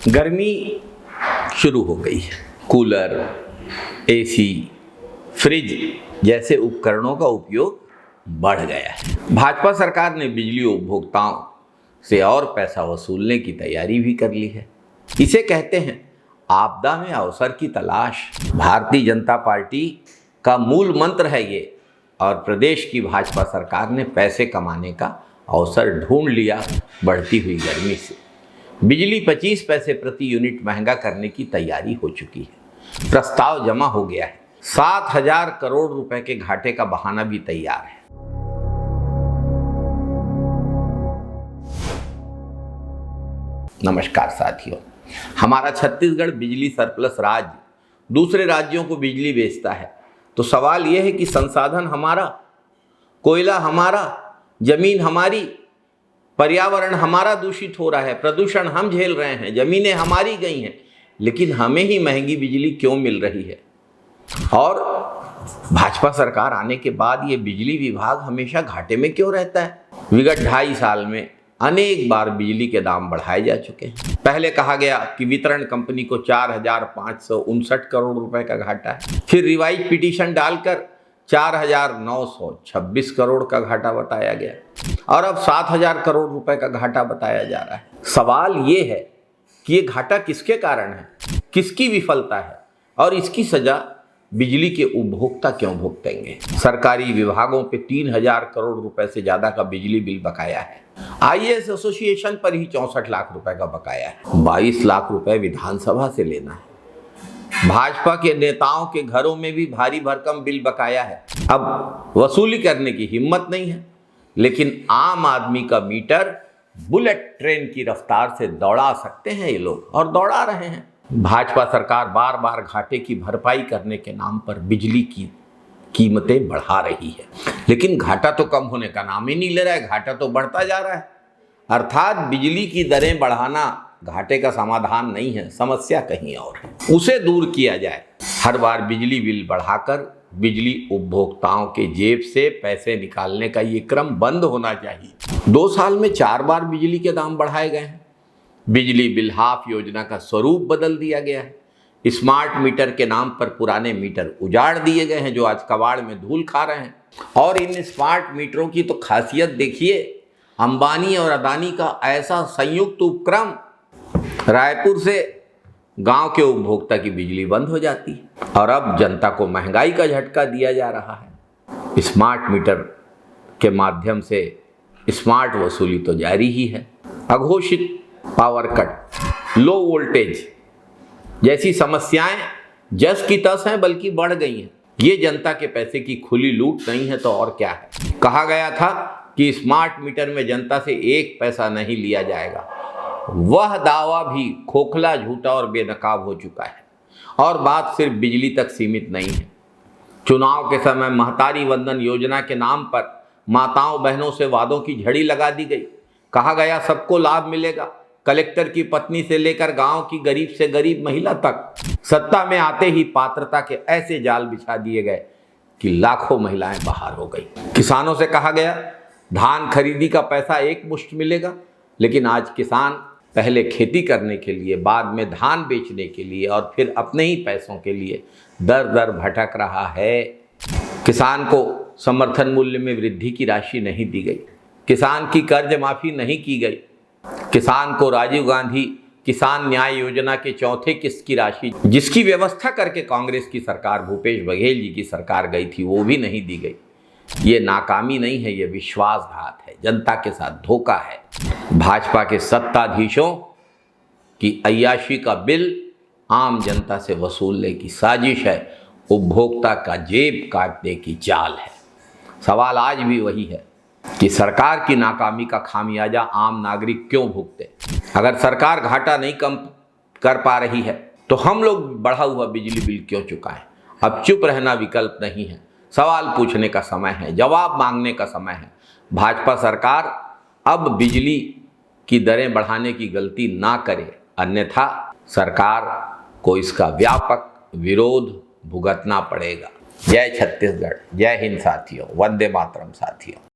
गर्मी शुरू हो गई है। कूलर, एसी, फ्रिज जैसे उपकरणों का उपयोग बढ़ गया है। भाजपा सरकार ने बिजली उपभोक्ताओं से और पैसा वसूलने की तैयारी भी कर ली है। इसे कहते हैं आपदा में अवसर की तलाश। भारतीय जनता पार्टी का मूल मंत्र है ये, और प्रदेश की भाजपा सरकार ने पैसे कमाने का अवसर ढूंढ लिया बढ़ती हुई गर्मी से। बिजली 25 पैसे प्रति यूनिट महंगा करने की तैयारी हो चुकी है। प्रस्ताव जमा हो गया है। 7,000 करोड़ रुपए के घाटे का बहाना भी तैयार है। नमस्कार साथियों, हमारा छत्तीसगढ़ बिजली सरप्लस राज्य दूसरे राज्यों को बिजली बेचता है। तो सवाल यह है कि संसाधन हमारा, कोयला हमारा, जमीन हमारी, पर्यावरण हमारा दूषित हो रहा है, प्रदूषण हम झेल रहे हैं, जमीनें हमारी गई हैं, लेकिन हमें ही महंगी बिजली क्यों मिल रही है? और भाजपा सरकार आने के बाद ये बिजली विभाग हमेशा घाटे में क्यों रहता है? विगत 2.5 साल में अनेक बार बिजली के दाम बढ़ाए जा चुके हैं। पहले कहा गया कि वितरण कंपनी को 4,559 करोड़ रुपए का घाटा है। फिर रिवाइज पिटीशन डालकर 4,926 करोड़ का घाटा बताया गया, और अब 7,000 करोड़ रुपए का घाटा बताया जा रहा है। सवाल ये है कि ये घाटा किसके कारण है, किसकी विफलता है, और इसकी सजा बिजली के उपभोक्ता क्यों भुगतेंगे? सरकारी विभागों पे 3,000 करोड़ रुपए से ज्यादा का बिजली बिल बकाया है। आईएएस एसोसिएशन पर ही 64 लाख रुपए का बकाया है। 22 लाख रुपए विधानसभा से लेना है। भाजपा के नेताओं के घरों में भी भारी भरकम बिल बकाया है। अब वसूली करने की हिम्मत नहीं है, लेकिन आम आदमी का मीटर बुलेट ट्रेन की रफ्तार से दौड़ा सकते हैं ये लोग, और दौड़ा रहे हैं। भाजपा सरकार बार बार घाटे की भरपाई करने के नाम पर बिजली की कीमतें बढ़ा रही है, लेकिन घाटा तो कम होने का नाम ही नहीं ले रहा है, घाटा तो बढ़ता जा रहा है। अर्थात बिजली की दरें बढ़ाना घाटे का समाधान नहीं है, समस्या कहीं और है। उसे दूर किया जाए। हर बार बिजली बिल बढ़ाकर बिजली उपभोक्ताओं के जेब से पैसे निकालने का ये क्रम बंद होना चाहिए। 2 साल में 4 बार बिजली के दाम बढ़ाए गए हैं। बिजली बिल हाफ योजना का स्वरूप बदल दिया गया है। स्मार्ट मीटर के नाम पर पुराने मीटर उजाड़ दिए गए हैं, जो आज कबाड़ में धूल खा रहे हैं। और इन स्मार्ट मीटरों की तो खासियत देखिए, अंबानी और अदानी का ऐसा संयुक्त उपक्रम, रायपुर से गांव के उपभोक्ता की बिजली बंद हो जाती है, और अब जनता को महंगाई का झटका दिया जा रहा है। स्मार्ट मीटर के माध्यम से स्मार्ट वसूली तो जारी ही है। अघोषित पावर कट, लो वोल्टेज जैसी समस्याएं जस की तस हैं, बल्कि बढ़ गई हैं। ये जनता के पैसे की खुली लूट नहीं है तो और क्या है? कहा गया था कि स्मार्ट मीटर में जनता से 1 पैसा नहीं लिया जाएगा। वह दावा भी खोखला, झूठा और बेनकाब हो चुका है। और बात सिर्फ बिजली तक सीमित नहीं है। चुनाव के समय महतारी वंदन योजना के नाम पर माताओं बहनों से वादों की झड़ी लगा दी गई। कहा गया सबको लाभ मिलेगा। कलेक्टर की पत्नी से लेकर गांव की गरीब से गरीब महिला तक सत्ता में आते ही पात्रता के ऐसे जाल बिछा दिए गए कि लाखों महिलाएं बाहर हो गई। किसानों से कहा गया धान खरीदी का पैसा एक मुश्त मिलेगा, लेकिन आज किसान पहले खेती करने के लिए, बाद में धान बेचने के लिए, और फिर अपने ही पैसों के लिए दर दर भटक रहा है। किसान को समर्थन मूल्य में वृद्धि की राशि नहीं दी गई, किसान की कर्ज माफी नहीं की गई, किसान को राजीव गांधी किसान न्याय योजना के 4थे किस्त की राशि, जिसकी व्यवस्था करके कांग्रेस की सरकार, भूपेश बघेल जी की सरकार गई थी, वो भी नहीं दी गई। ये नाकामी नहीं है, ये विश्वासघात है, जनता के साथ धोखा है। भाजपा के सत्ताधीशों की अय्याशी का बिल आम जनता से वसूलने की साजिश है, उपभोक्ता का जेब काटने की चाल है। सवाल आज भी वही है कि सरकार की नाकामी का खामियाजा आम नागरिक क्यों भुगते? अगर सरकार घाटा नहीं कम कर पा रही है, तो हम लोग बढ़ा हुआ बिजली बिल क्यों चुकाएं? अब चुप रहना विकल्प नहीं है। सवाल पूछने का समय है, जवाब मांगने का समय है। भाजपा सरकार अब बिजली की दरें बढ़ाने की गलती ना करे, अन्यथा सरकार को इसका व्यापक विरोध भुगतना पड़ेगा। जय छत्तीसगढ़, जय हिंद साथियों, वंदे मातरम साथियों।